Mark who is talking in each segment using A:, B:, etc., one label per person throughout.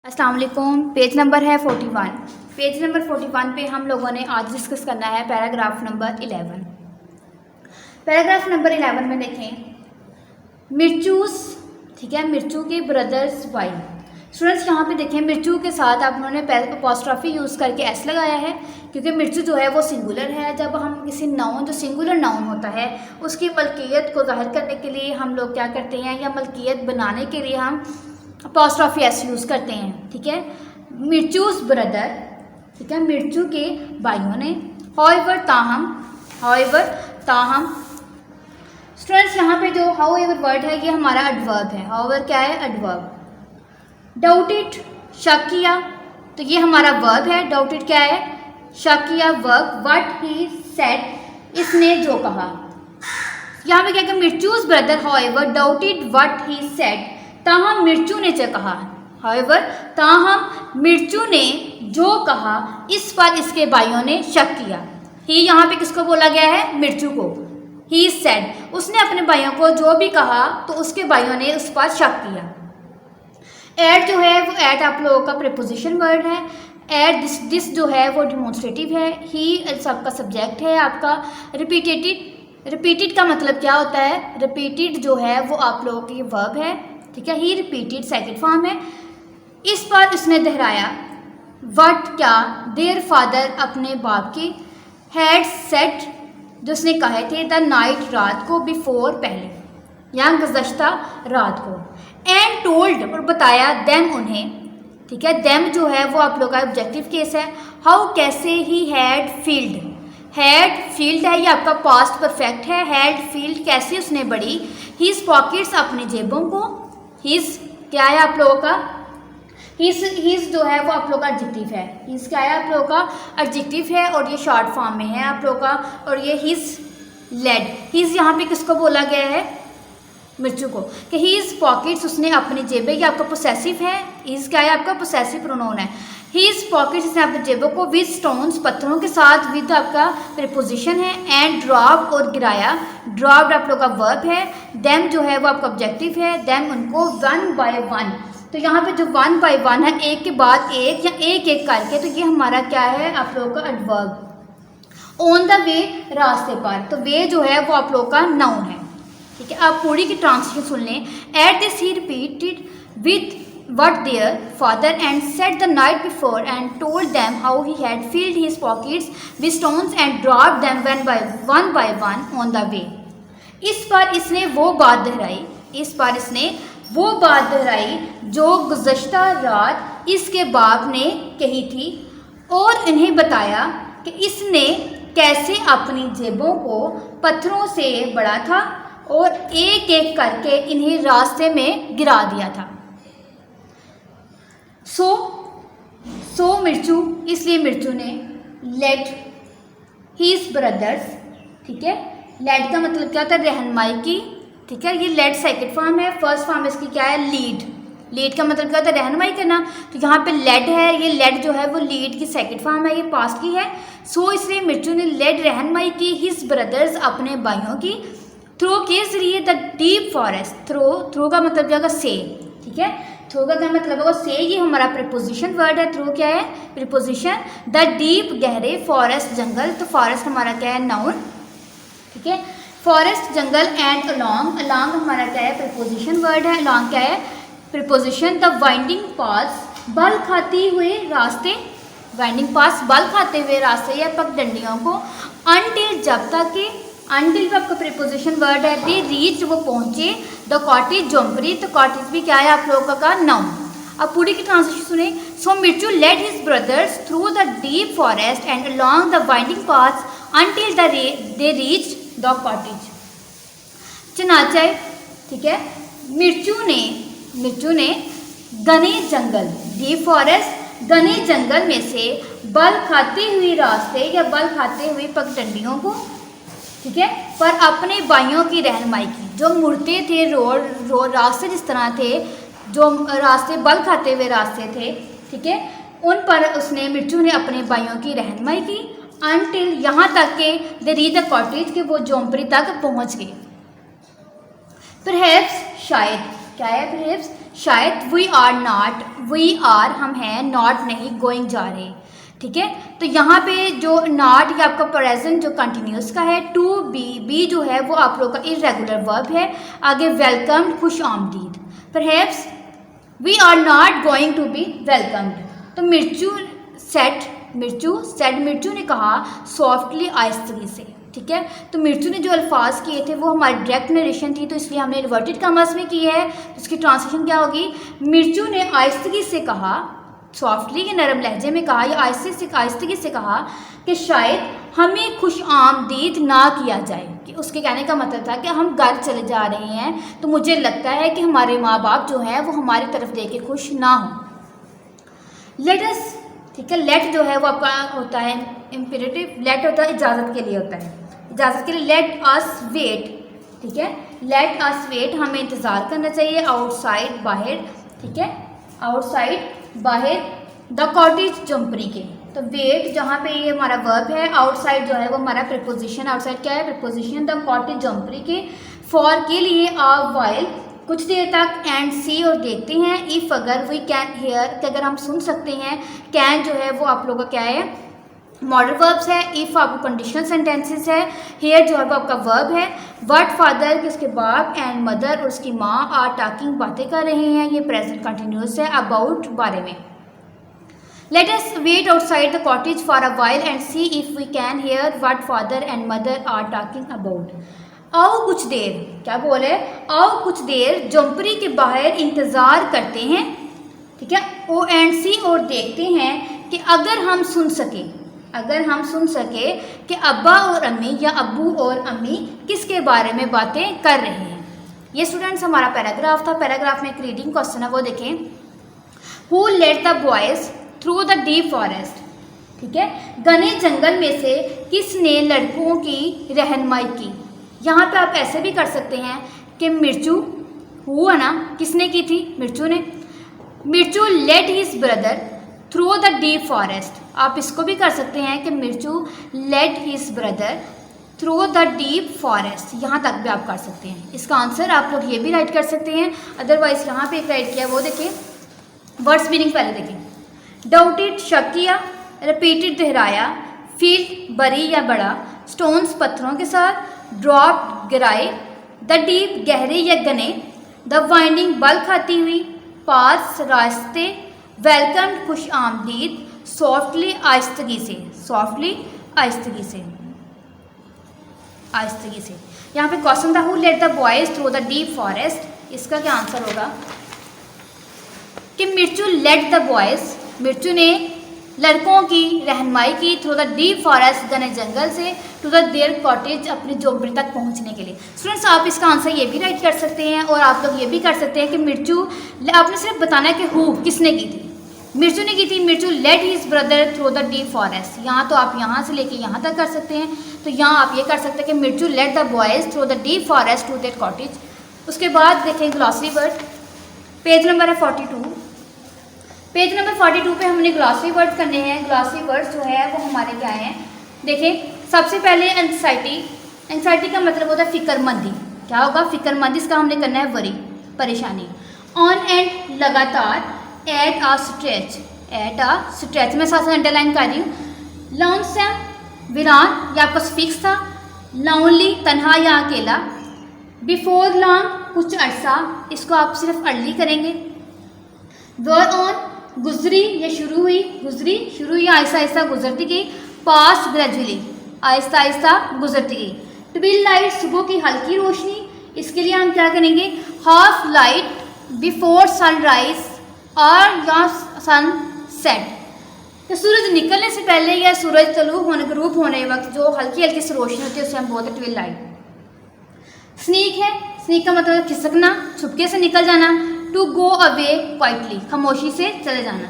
A: अस्सलाम वालेकुम। Page number है 41। पेज नंबर 41 पे हम लोगों ने आज डिस्कस करना है पैराग्राफ नंबर 11। पैराग्राफ नंबर 11 में देखें मिर्चूस, ठीक है, मिर्चू के ब्रदर्स वाइफ। स्टूडेंट्स यहाँ पे देखें मिर्चू के साथ आप उन्होंने अपॉस्ट्रॉफी यूज़ करके एस लगाया है क्योंकि मिर्चू जो है वो सिंगुलर है। जब हम किसी नाउन जो सिंगुलर नाउन होता है उसकी मलकियत को जाहिर करने के लिए हम लोग क्या करते हैं, या मलकियत बनाने के लिए हम अपॉस्ट्रॉफी एस यूज़ करते हैं। ठीक है, मिर्चूस ब्रदर, ठीक है, मिर्चू के भाइयों ने। हाउएवर ताहम स्टूडेंट्स यहाँ पे जो हाउएवर वर्ड है ये हमारा एडवर्ब है। हाउएवर क्या है? एडवर्ब। डाउटेड शक किया, तो ये हमारा वर्ब है। डाउटेड क्या है? शक किया, वर्ब। व्हाट ही सेड, इसने जो कहा। यहाँ पे क्या है? Mirchu's brother however doubted what he said, ताहम मिर्चू ने जो कहा। हाउएवर ताहम मिर्चू ने जो कहा इस पर इसके भाइयों ने शक किया। ही यहाँ पे किसको बोला गया है? मिर्चू को। ही सेड, उसने अपने भाइयों को जो भी कहा तो उसके भाइयों ने उस पर शक किया। एट जो है वो एट आप लोगों का प्रीपोजिशन वर्ड है। एट दिस जो है वो डिमॉन्स्ट्रेटिव है। ही सबका सब्जेक्ट है आपका। रिपीटेड का मतलब क्या होता है? रिपीटेड जो है वो आप लोगों की वर्ब है। ठीक है, ही रिपीटेड सेकंड फॉर्म है। इस पर उसने दोहराया। व्हाट क्या? देयर फादर अपने बाप के। हैड सेड जो उसने कहे थे, द नाइट रात को, बिफोर पहले या गुज़श्ता रात को। एंड टोल्ड और बताया, देम उन्हें। ठीक है, देम जो है वो आप लोग का ऑब्जेक्टिव केस है। हाउ कैसे, he had field. Had field है, ये आपका पास्ट परफेक्ट है। हैड फील्ड कैसे उसने बड़ी। हीज पॉकेट्स अपनी जेबों को। हीज क्या है आप लोगों का? हीज जो है वो आप लोग का एडजेक्टिव है। हीज क्या है आप लोगों का? एडजेक्टिव है और ये शॉर्ट फॉर्म में है आप लोगों का। और ये हीज लेड। हीज यहाँ पे किसको बोला गया है? मिर्चू को। कि हीज पॉकेट्स, उसने अपनी जेबें, ये आपका पोसेसिव है। हीज क्या है आपका? पोसेसिव प्रोनाउन है। हीज पॉकेट्स, इसने अपनी जेबों को, विद स्टोन्स पत्थरों के साथ, विद आपका प्रीपोजिशन है। एंड ड्रॉप और गिराया। ड्रॉप्ड आप लोग का वर्ब है। देम जो है वो आपका ऑब्जेक्टिव है। देम उनको, वन बाय वन, तो यहाँ पे जो वन बाय वन है, एक के बाद एक या एक एक करके, तो ये हमारा क्या है आप लोगों का एडवर्ब। ऑन द वे रास्ते पर, तो वे जो है वो आप लोगों का नाउन है। ठीक है, आप पूरी की ट्रांसलेशन सुन लें। At this he repeated with what their father and said the night before and told them how he had filled his pockets with stones and dropped them one by one on the way। इस पर इसने वो बात दोहराई, इस पर इसने वो बात दोहराई जो गुज़श्ता रात इसके बाप ने कही थी, और इन्हें बताया कि इसने कैसे अपनी जेबों को पत्थरों से बड़ा था और एक एक करके इन्हें रास्ते में गिरा दिया था। सो मिर्चू, इसलिए मिर्चू ने लेट हीज ब्रदर्स, ठीक है, लेट का मतलब क्या होता है? रहनुमाई की। ठीक है, ये लेट सेकंड फॉर्म है। फर्स्ट फॉर्म इसकी क्या है? लीड। लीड का मतलब क्या होता है? रहनुमाई करना। तो यहाँ पे लेड है, ये लेड जो है वो लीड की सेकंड फॉर्म है, ये पास्ट की है। सो इसलिए मिर्चू ने लेड रहनुमाई की हिज ब्रदर्स अपने भाइयों की, थ्रू के जरिए द डीप फॉरेस्ट। थ्रू का मतलब क्या होगा? से। ठीक है, थ्रू का क्या मतलब होगा? से। ये हमारा प्रीपोजिशन वर्ड है। थ्रू क्या है? प्रीपोजिशन। द डीप गहरे, फॉरेस्ट जंगल, तो फॉरेस्ट हमारा क्या है? नाउन। ठीक है, forest jungle. And along, along हमारा क्या है? प्रीपोजिशन वर्ड है। अलोंग क्या है? प्रीपोजिशन। द वाइंडिंग पास, बल खाते हुए रास्ते। वाइंडिंग पास, बल खाते हुए रास्ते या पगडंडियों को। अनटिल, जब तक के। अनटिल आपका प्रीपोजिशन वर्ड है। दे रीच, वो पहुंचे। द कॉटेज, झोंपड़ी, तो कॉटेज भी क्या है आप लोगों का? नाउन। अब पूरी की ट्रांसलेशन सुने। So Mirchu led his brothers through the deep forest and along the winding paths until they reach the cottage. चनाचाई, ठीक है, मिर्चू ने घने जंगल, डीप फॉरेस्ट, घने जंगल में से बल खाते हुए रास्ते या बल खाते हुए पगडंडियों को, ठीक है, पर अपने भाइयों की रहनुमाई की। जो मुड़ते थे रोड रास्ते जिस तरह थे, जो रास्ते बल खाते हुए रास्ते थे, ठीक है, उन पर उसने मिर्चू ने अपने भाइयों की रहनुमाई की। अनटिल, यहाँ तक के दे रीच द कॉटेज, के वो झोंपड़ी तक पहुँच गए। परहैप्स, शायद, क्या है perhaps? शायद we are not, we are हम हैं, not नहीं, going जा रहे, ठीक है। तो यहाँ पे जो नॉट ये आपका प्रेजेंट जो कंटिन्यूस का है, टू बी जो है वो आप लोग का इरेगुलर वर्ब है। आगे वेलकम, खुश आमदीद, perhaps we are not going to be welcomed. तो मिर्चू सेड मिर्चू ने कहा सॉफ्टली आहिस्तगी से, ठीक है। तो मिर्चू ने जो अल्फाज किए थे वो हमारी डायरेक्ट नरेशन थी, तो इसलिए हमने इन्वर्टेड कॉमास में की है। तो इसकी ट्रांसलेशन क्या होगी? मिर्चू ने आहिस्तगी से कहा, सॉफ्टली के नरम लहजे में कहा या आहिस्तगी से कहा कि शायद हमें खुश आमदीद ना किया जाए। कि उसके कहने का मतलब था कि हम घर चले जा रहे हैं तो मुझे लगता है कि हमारे माँ बाप जो हैं वो हमारी तरफ देख के खुश ना हो। लेट अस, ठीक है, लेट जो है वो आपका होता है इम्पेरेटिव, लेट होता है इजाज़त के लिए होता है, इजाज़त के लिए। लेट अस वेट, ठीक है, लेट अस वेट, हमें इंतज़ार करना चाहिए आउटसाइड, बाहर, ठीक है, आउटसाइड बाहर, द कॉटेज झोंपड़ी के। तो वेट जहाँ पे ये हमारा वर्ब है, आउटसाइड जो है वो हमारा प्रीपोजिशन, आउटसाइड क्या है? प्रीपोजिशन, द कॉटेज झोंपड़ी के। फॉर के लिए आ वाइल, कुछ देर तक, एंड सी और देखते हैं, इफ़ अगर, वी कैन हेयर कि अगर हम सुन सकते हैं, कैन जो है वो आप लोगों का क्या है? मॉडल वर्ब्स है। इफ़ आपको कंडीशनल सेंटेंसेस है। हेयर जो है वो आपका वर्ब है। व्हाट फादर, किसके बाप, एंड मदर और उसकी माँ, आर टॉकिंग, बातें कर रहे हैं, ये प्रेजेंट कंटिन्यूस है। अबाउट, बारे में। Let us wait outside the cottage for a while and see if we can hear what father and mother are talking about. आओ कुछ देर, क्या बोले? आओ कुछ देर झोंपड़ी के बाहर इंतज़ार करते हैं, ठीक है, ओ एंड सी और देखते हैं कि अगर हम सुन सके कि अब्बा और अम्मी या अब्बू और अम्मी किसके बारे में बातें कर रहे हैं। ये स्टूडेंट्स हमारा पैराग्राफ था। पैराग्राफ में एक रीडिंग क्वेश्चन है, वो देखें। Who led the boys through the deep forest, ठीक है, घने जंगल में से किसने लड़कों की रहनुमाई की। यहाँ पे आप ऐसे भी कर सकते हैं कि मिर्चू, हु है ना, किसने की थी? मिर्चू ने। Mirchu led his brother through the deep forest. आप इसको भी कर सकते हैं कि Mirchu led his brother through the deep forest, यहाँ तक भी आप कर सकते हैं। इसका आंसर आप लोग ये भी राइट कर सकते हैं। अदरवाइज यहाँ पे एक राइट किया, वो देखें, वर्ड्स मीनिंग पहले देखें। डाउटेड, शक किया, रिपीटेड, दोहराया, फील, बरी या बड़ा, स्टोन्स, पत्थरों के साथ, ड्रॉप, गिराए, द डीप, गहरे या घने, द वाइंडिंग, बल खाती हुई, पास, रास्ते, वेलकम, खुश आमदीद, सॉफ्टली, आहिस्तगी से, सॉफ्टली, आहिस्तगी से, आहिस्तगी से। यहाँ पे क्वेश्चन था who led the boys through the deep forest. इसका क्या आंसर होगा कि Mirchu led the boys, Mirchu ने लड़कों की रहनुमाई की थ्रू द डीप फॉरेस्ट, घने जंगल से, टू द देयर कॉटेज, अपनी झोंपड़ी तक पहुंचने के लिए। स्टूडेंट्स आप इसका आंसर ये भी राइट कर सकते हैं और आप लोग ये भी कर सकते हैं कि मिर्चू, आपने सिर्फ बताना है कि हु किसने की थी। मिर्चू ने की थी, Mirchu led his brother through the deep forest. यहाँ तो आप यहाँ से लेके यहाँ तक कर सकते हैं। तो यहाँ आप ये कर सकते हैं कि Mirchu led the boys through the deep forest to their cottage. उसके बाद देखें ग्लॉसरी वर्ड, पेज नंबर है 42। पेज नंबर 42 पे हमने ग्लॉसरी वर्ड करने हैं। ग्लॉसरी वर्ड जो है वो हमारे क्या हैं, देखें। सबसे पहले एंग्जाइटी, एंग्जाइटी का मतलब होता है फिक्रमंदी। क्या होगा? फिक्रमंदी। इसका हमने करना है वरी, परेशानी। ऑन एंड, लगातार। At a stretch, at a stretch, मैं साथ साथ अंडरलाइन कर रही हूँ। लॉन्सम, वीरान, या आपका फिक्स था। लॉनली, तन्हा या अकेला। बिफोर लॉन्ग, कुछ अर्सा, इसको आप सिर्फ अर्ली करेंगे। वर ऑन, गुजरी या शुरू हुई, गुजरी, शुरू हुई, आहिस्ता आहिस्ता गुजरती गई। पास, ग्रेजुअली, आहिस्ता आहिस्ता गुजरती गई। ट्विल लाइट, सुबह की हल्की रोशनी, इसके लिए हम क्या करेंगे? हाफ लाइट, बिफोर सनराइज और या सन सेट, तो सूरज निकलने से पहले या सूरज तलू होने, ग्रूप होने वक्त जो हल्की हल्की सी रोशनी होती है उसे हम बोलते हैं ट्विल लाइट। स्नीक है, स्नीक का मतलब खिसकना, छुपके से निकल जाना। टू गो अवे क्वाइटली, खामोशी से चले जाना।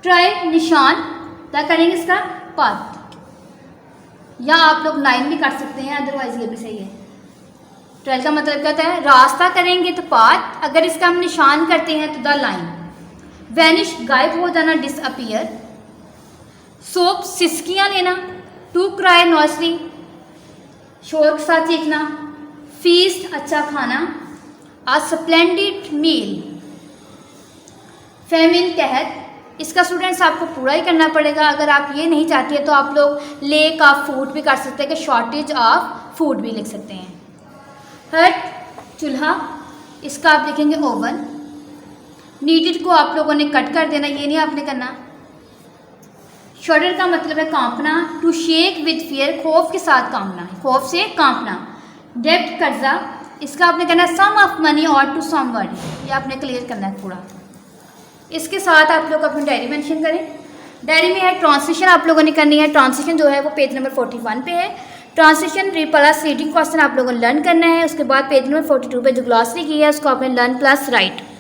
A: ट्राई, निशान, क्या करेंगे इसका? पाथ, या आप लोग लाइन भी कर सकते हैं, अदरवाइज ये भी सही है। ट्रायल का मतलब क्या होता है? रास्ता करेंगे तो पाथ, अगर इसका हम निशान करते हैं तो द लाइन। वैनिश, गायब हो जाना, डिसअपियर। सोप, सिसकियाँ लेना। टू क्राई, नॉइसली, शोर के साथ चीखना। फीस्ट, अच्छा खाना। अ स्प्लेंडिड मील। फेमिन कहत, इसका स्टूडेंट्स आपको पूरा ही करना पड़ेगा। अगर आप ये नहीं चाहती है तो आप लोग लेक ऑफ फूड भी कर सकते हैं कि शॉर्टेज ऑफ फूड भी लिख सकते हैं। हट चूल्हा, इसका आप लिखेंगे ओवन। नीडेड को आप लोगों ने कट कर देना, ये नहीं आपने करना। शडर का मतलब है कांपना। टू शेक विद फियर, खौफ के साथ कांपना, खौफ से कांपना। डेब्ट कर्जा, इसका आपने करना है सम ऑफ मनी और टू समवन, ये आपने क्लियर करना है पूरा। इसके साथ आप लोग अपनी डायरी मेंशन करें। डायरी में है ट्रांसलेशन आप लोगों ने करनी है। ट्रांसलेशन जो है वो पेज नंबर 41 पे है। ट्रांसलेशन प्लस रीडिंग क्वेश्चन आप लोगों ने लर्न करना है। उसके बाद पेज नंबर 42 पे जो ग्लॉसरी की है उसको आपने लर्न प्लस राइट